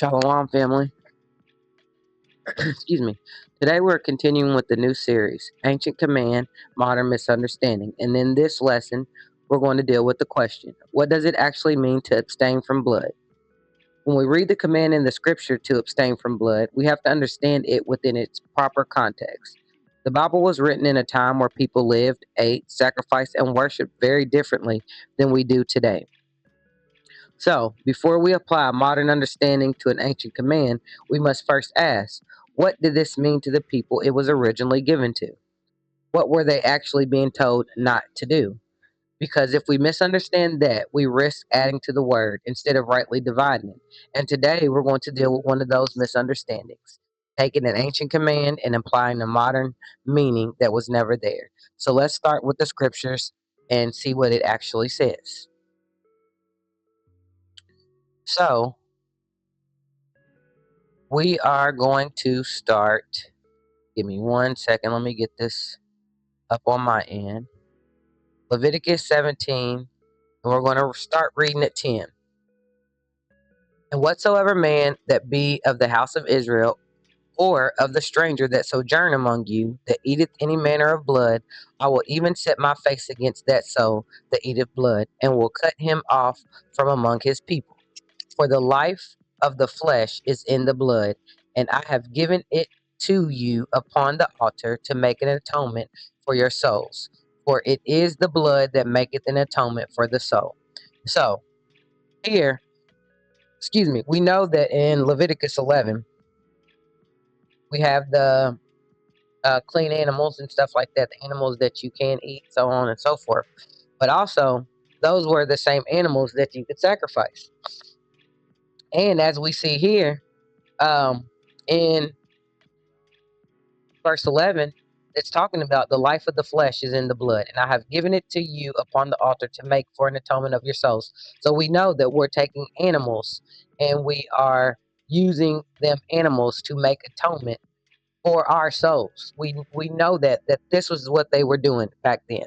Shalom, family. Excuse me. Today we're continuing with the new series, Ancient Command, Modern Misunderstanding. And in this lesson, we're going to deal with the question, what does it actually mean to abstain from blood? When we read the command in the scripture to abstain from blood, we have to understand it within its proper context. The Bible was written in a time where people lived, ate, sacrificed, and worshiped very differently than we do today. So, before we apply a modern understanding to an ancient command, we must first ask, what did this mean to the people it was originally given to? What were they actually being told not to do? Because if we misunderstand that, we risk adding to the word instead of rightly dividing it. And today we're going to deal with one of those misunderstandings, taking an ancient command and applying a modern meaning that was never there. So let's start with the scriptures and see what it actually says. So, we are going to start. Give me 1 second. Let me get this up on my end. Leviticus 17, and we're going to start reading at 10. And whatsoever man that be of the house of Israel, or of the stranger that sojourn among you, that eateth any manner of blood, I will even set my face against that soul that eateth blood, and will cut him off from among his people. For the life of the flesh is in the blood, and I have given it to you upon the altar to make an atonement for your souls. For it is the blood that maketh an atonement for the soul. So, here, we know that in Leviticus 11, we have the clean animals and stuff like that, the animals that you can eat, so on and so forth. But also, those were the same animals that you could sacrifice. And as we see here, in verse 11, it's talking about the life of the flesh is in the blood, and I have given it to you upon the altar to make for an atonement of your souls. So we know that we're taking animals and we are using them animals to make atonement for our souls. We know that this was what they were doing back then.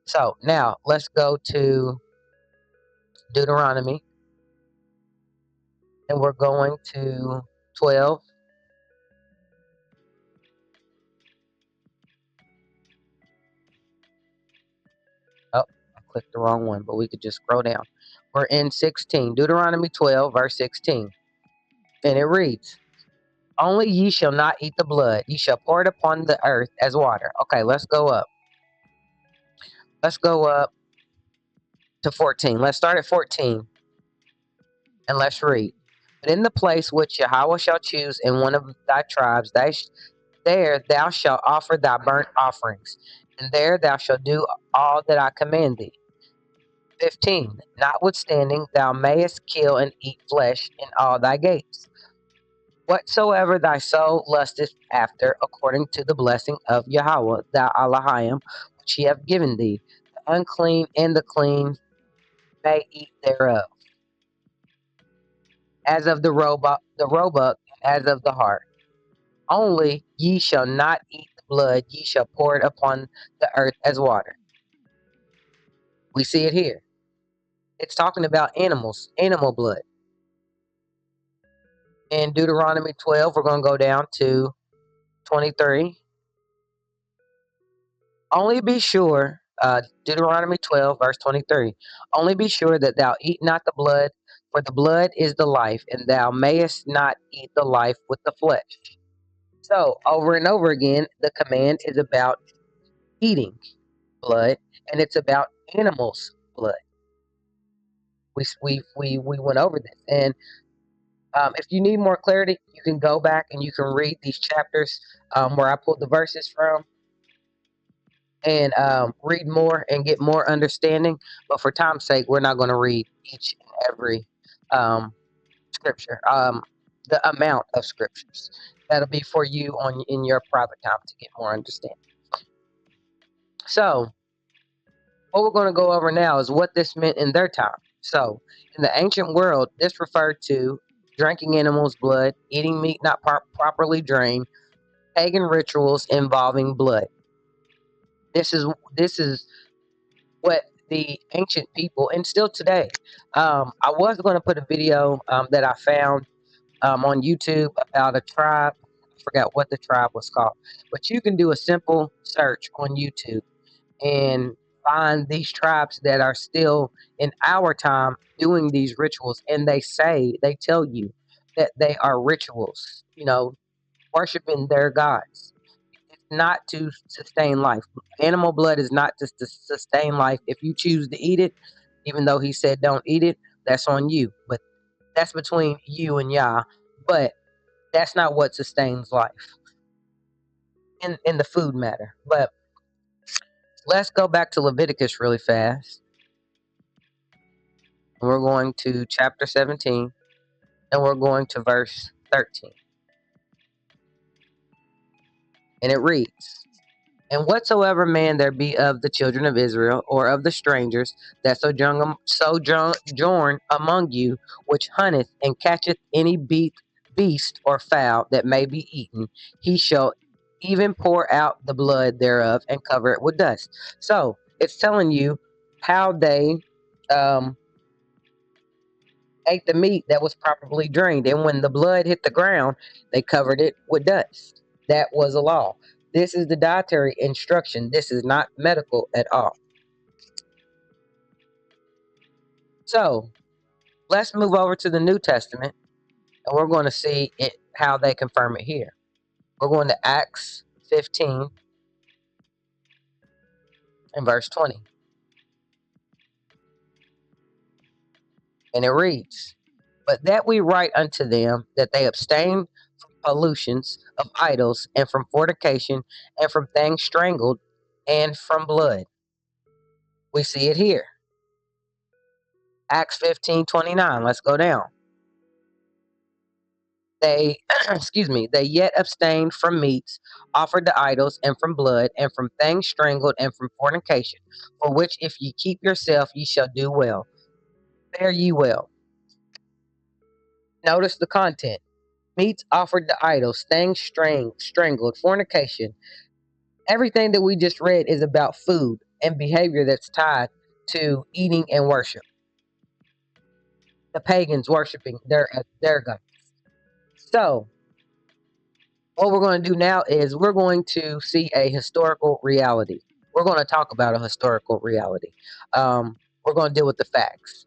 So now let's go to Deuteronomy, and we're going to 12. Oh, I clicked the wrong one, but we could just scroll down. We're in 16, Deuteronomy 12, verse 16. And it reads, only ye shall not eat the blood. Ye shall pour it upon the earth as water. Okay, let's go up. Let's go up to 14. Let's start at 14. And let's read. But in the place which Yahweh shall choose in one of thy tribes, there thou shalt offer thy burnt offerings, and there thou shalt do all that I command thee. 15. Notwithstanding, thou mayest kill and eat flesh in all thy gates. Whatsoever thy soul lusteth after, according to the blessing of Yahweh, thy Elohim, which he hath given thee, the unclean and the clean may eat thereof, as of the roebuck, as of the hart. Only ye shall not eat the blood, ye shall pour it upon the earth as water. We see it here. It's talking about animals, animal blood. In Deuteronomy 12, we're going to go down to 23. Only be sure, Deuteronomy 12, verse 23. Only be sure that thou eat not the blood, for the blood is the life, and thou mayest not eat the life with the flesh. So, over and over again, the command is about eating blood, and it's about animals' blood. We went over this, and if you need more clarity, you can go back and you can read these chapters where I pulled the verses from, and read more and get more understanding. But for time's sake, we're not going to read each and every scripture, the amount of scriptures. That'll be for you in your private time to get more understanding. So, what we're going to go over now is what this meant in their time. So, in the ancient world, this referred to drinking animals' blood, eating meat not properly drained, pagan rituals involving blood. This is what the ancient people, and still today. I was going to put a video that I found on YouTube about a tribe. I forgot what the tribe was called, but you can do a simple search on YouTube and find these tribes that are still in our time doing these rituals, and they tell you that they are rituals, worshiping their gods. It's not to sustain life. Animal blood is not just to sustain life. If you choose to eat it, even though he said don't eat it, that's on you. But that's between you and Yah. But that's not what sustains life in the food matter. But let's go back to Leviticus really fast. We're going to chapter 17, and we're going to verse 13. And it reads, "And whatsoever man there be of the children of Israel, or of the strangers that sojourn among you, which hunteth and catcheth any beast or fowl that may be eaten, he shall even pour out the blood thereof and cover it with dust." So it's telling you how they ate the meat that was properly drained. And when the blood hit the ground, they covered it with dust. That was a law. This is the dietary instruction. This is not medical at all. So let's move over to the New Testament, and we're going to see how they confirm it here. We're going to Acts 15 and verse 20. And it reads, "But that we write unto them that they abstain from pollutions of idols, and from fornication, and from things strangled, and from blood." We see it here. Acts 15:29. Let's go down. They, they yet abstained from meats offered to idols, and from blood, and from things strangled, and from fornication, for which if ye keep yourself, ye shall do well. Fare ye well. Notice the content. Meats offered to idols, things strangled, fornication. Everything that we just read is about food and behavior that's tied to eating and worship. The pagans worshiping their God. So, what we're going to do now is we're going to see a historical reality. We're going to talk about a historical reality. We're going to deal with the facts.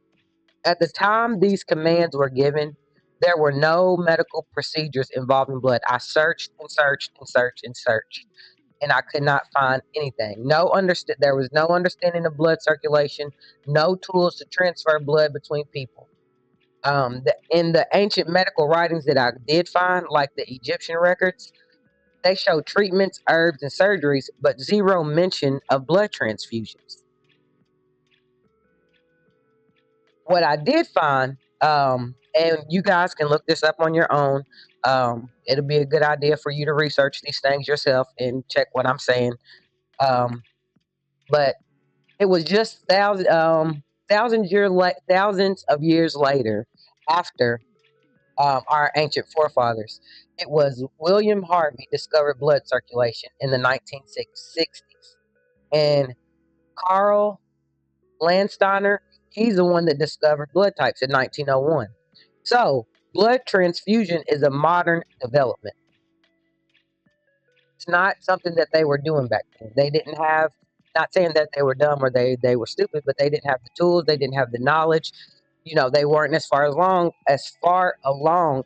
At the time these commands were given, there were no medical procedures involving blood. I searched and searched and searched and searched, and I could not find anything. There was no understanding of blood circulation, no tools to transfer blood between people. In the ancient medical writings that I did find, like the Egyptian records, they show treatments, herbs, and surgeries, but zero mention of blood transfusions. What I did find, and you guys can look this up on your own. It'll be a good idea for you to research these things yourself and check what I'm saying. But it was just thousands of years later, after our ancient forefathers. It was William Harvey discovered blood circulation in the 1960s, and Carl Landsteiner, he's the one that discovered blood types in 1901. So blood transfusion is a modern development. It's not something that they were doing back then. They didn't have, not saying that they were dumb or they were stupid, but they didn't have the tools, they didn't have the knowledge. They weren't as far along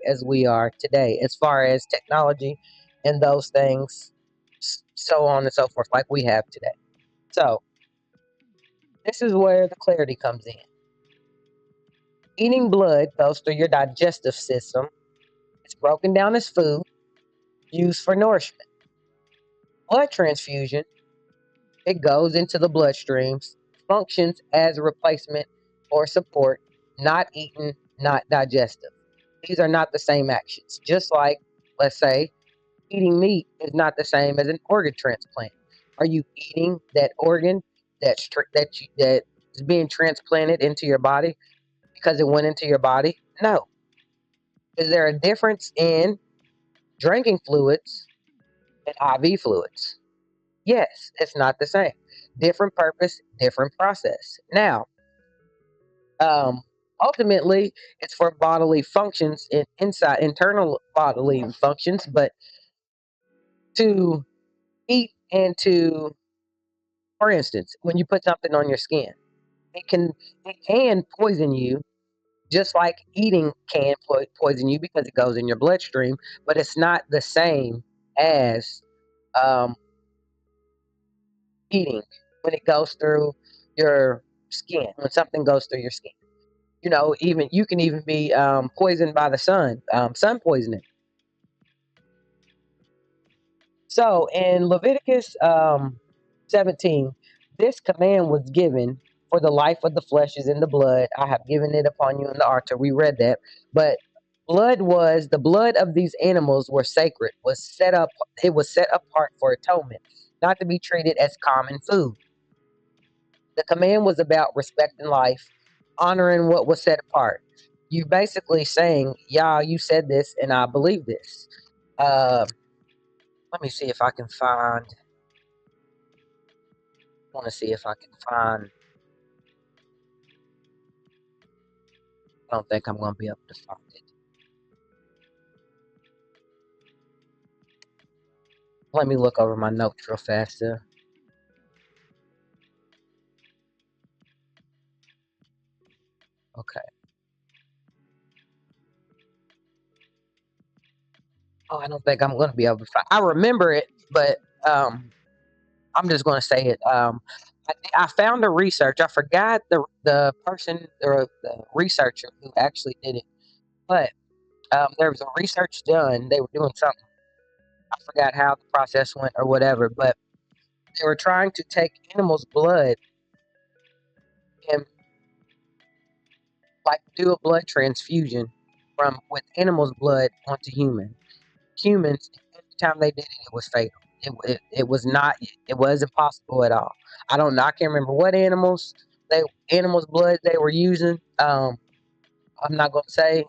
as we are today, as far as technology and those things, so on and so forth, like we have today. So this is where the clarity comes in. Eating blood goes through your digestive system. It's broken down as food, used for nourishment. Blood transfusion, it goes into the bloodstreams, functions as a replacement or support, not eaten, not digestive. These are not the same actions. Just like, let's say, eating meat is not the same as an organ transplant. Are you eating that organ that is being transplanted into your body because it went into your body? No. Is there a difference in drinking fluids and IV fluids? Yes, it's not the same. Different purpose, different process. Now, Ultimately, it's for bodily functions, inside internal bodily functions, but to eat and to, for instance, when you put something on your skin, it can it can poison you, just like eating can poison you because it goes in your bloodstream, but it's not the same as um, eating when it goes through your skin. When something goes through your skin, even you can even be poisoned by the sun, sun poisoning. So in Leviticus 17, this command was given: for the life of the flesh is in the blood. I have given it upon you in the altar. We read that. But the blood of these animals were sacred, it was set apart for atonement, not to be treated as common food. The command was about respecting life, honoring what was set apart. You basically saying, "Yeah, you said this, and I believe this." Uh, Let me see if I can find. Want to see if I can find. I don't think I'm going to be able to find it. Let me look over my notes real fast. Okay. Oh, I don't think I'm going to be able to find. I remember it, but um, I'm just going to say it. I found a research. I forgot the person or the researcher who actually did it, but there was a research done. They were doing something. I forgot how the process went or whatever, but they were trying to take animals' blood and like do a blood transfusion from with animals' blood onto humans. Every time they did it, it was fatal. It was not. It was impossible at all. I can't remember what animals' blood they were using. I'm not going to say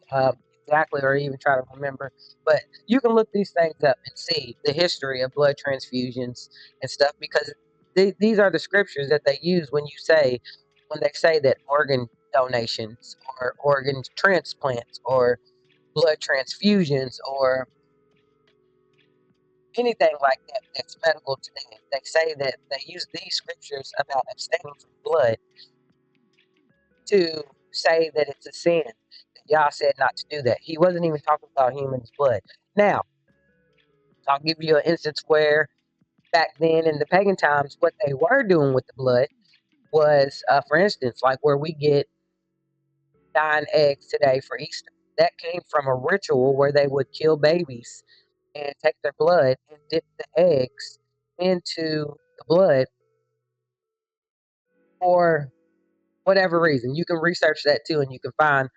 exactly or even try to remember, but you can look these things up and see the history of blood transfusions and stuff, because these are the scriptures that they use when they say that organ donations or organ transplants or blood transfusions or anything like that that's medical today. They say that they use these scriptures about abstaining from blood to say that it's a sin. That Yah said not to do that. He wasn't even talking about human's blood. Now, I'll give you an instance where back then in the pagan times, what they were doing with the blood was, for instance, like where we get 9 eggs today for Easter. That came from a ritual where they would kill babies and take their blood and dip the eggs into the blood for whatever reason. You can research that too, and you can find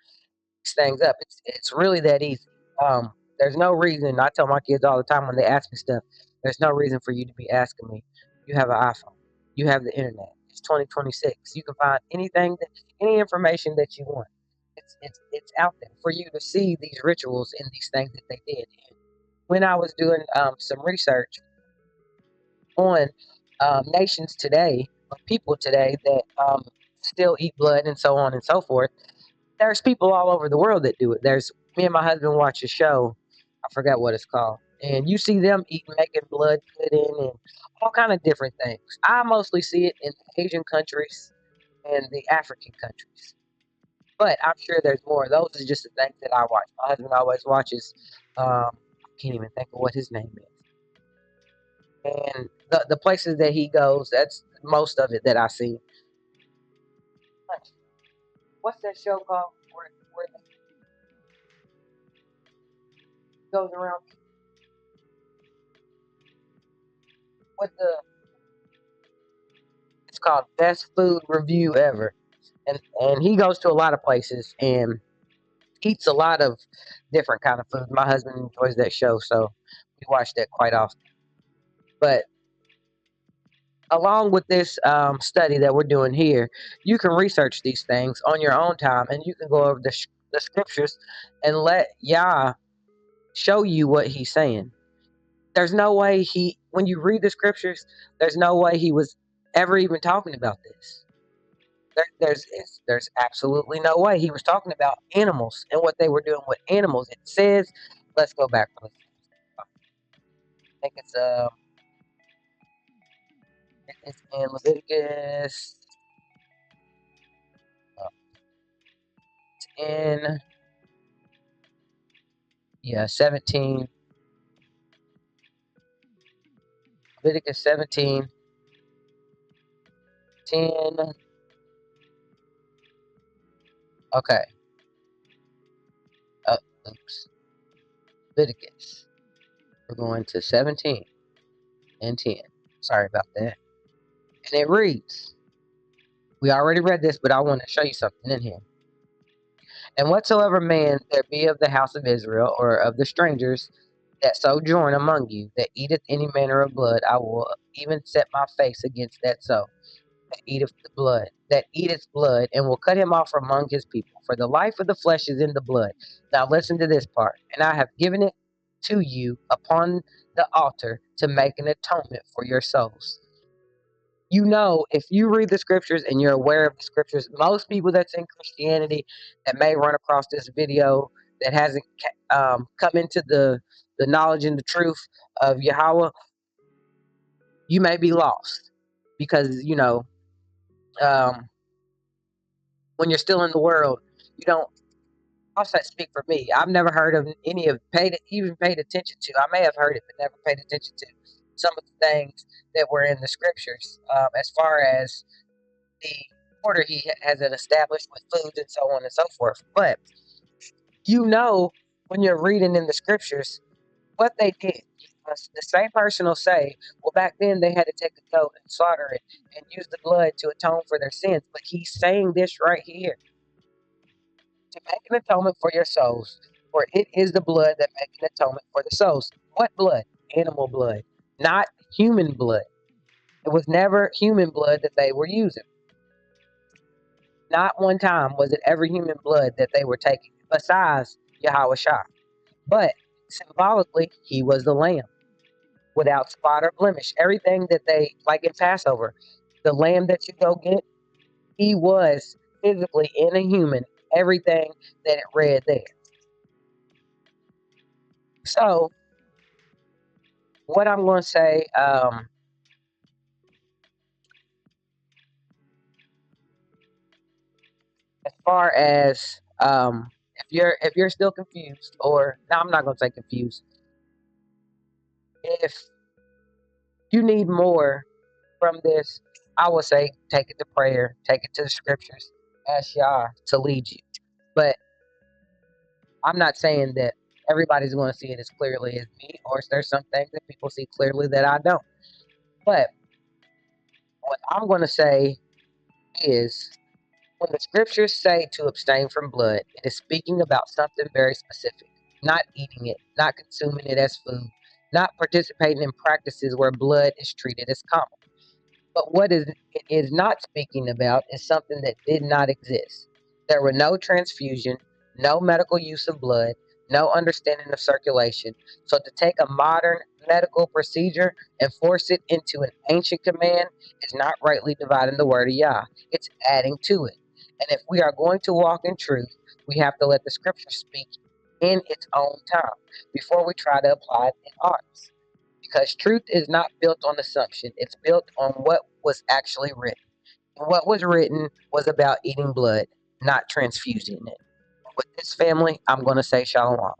these things up. It's really that easy. There's no reason. I tell my kids all the time when they ask me stuff. There's no reason for you to be asking me. You have an iPhone. You have the internet. It's 2026. You can find any information that you want. It's out there for you to see these rituals and these things that they did. And when I was doing some research on nations today or people today that still eat blood and so on and so forth, there's people all over the world that do it. There's Me and my husband watch a show. I forgot what it's called, and you see them eating, making blood pudding and all kind of different things. I mostly see it in the Asian countries and the African countries, but I'm sure there's more. Those are just the things that I watch. My husband always watches. I can't even think of what his name is, and the places that he goes. That's most of it that I see. What's that show called? Where it goes around with the It's called Best Food Review Ever. And he goes to a lot of places and eats a lot of different kind of food. My husband enjoys that show, so we watch that quite often. But along with this study that we're doing here, you can research these things on your own time, and you can go over the scriptures and let Yah show you what he's saying. There's no way when you read the scriptures, there's no way he was ever even talking about this. There's absolutely no way. He was talking about animals and what they were doing with animals. It says, let's go back. I think it's in Leviticus. It's in 17. Leviticus 17, 10. Okay. Oh, oops. Leviticus. We're going to 17 and 10. Sorry about that. And it reads, we already read this, but I want to show you something in here. And whatsoever man there be of the house of Israel, or of the strangers that sojourn among you, that eateth any manner of blood, I will even set my face against that soul that eateth blood, and will cut him off from among his people. For the life of the flesh is in the blood. Now listen to this part. And I have given it to you upon the altar to make an atonement for your souls. You know, if you read the scriptures and you're aware of the scriptures, most people that's in Christianity that may run across this video that hasn't come into the knowledge and the truth of Yahweh, you may be lost because um, when you're still in the world, you don't. I'll say speak for me. I've never heard of any of even paid attention to. I may have heard it, but never paid attention to some of the things that were in the scriptures as far as the order he has it established with foods and so on and so forth. But when you're reading in the scriptures what they did. The same person will say, well, back then they had to take a goat and slaughter it and use the blood to atone for their sins. But he's saying this right here, to make an atonement for your souls, for it is the blood that makes an atonement for the souls. What blood? Animal blood, not human blood. It was never human blood that they were using. Not one time was it ever human blood that they were taking, besides Yahweh Shah. But symbolically, he was the lamb without spot or blemish. Everything that they, like in Passover, the lamb that you go get, he was physically in a human, everything that it read there. So, what I'm going to say, as far as if you're still confused, or no, I'm not going to say confused. If you need more from this, I would say take it to prayer, take it to the scriptures, ask Yah to lead you. But I'm not saying that everybody's going to see it as clearly as me, or there's some things that people see clearly that I don't. But what I'm going to say is, when the scriptures say to abstain from blood, it is speaking about something very specific. Not eating it, not consuming it as food, not participating in practices where blood is treated as common. But what it is not speaking about is something that did not exist. There were no transfusion, no medical use of blood, no understanding of circulation. So to take a modern medical procedure and force it into an ancient command is not rightly dividing the word of Yah. It's adding to it. And if we are going to walk in truth, we have to let the scripture speak in its own time before we try to apply it in ours. Because truth is not built on assumption. It's built on what was actually written. And what was written was about eating blood, not transfusing it. With this family, I'm going to say shalom.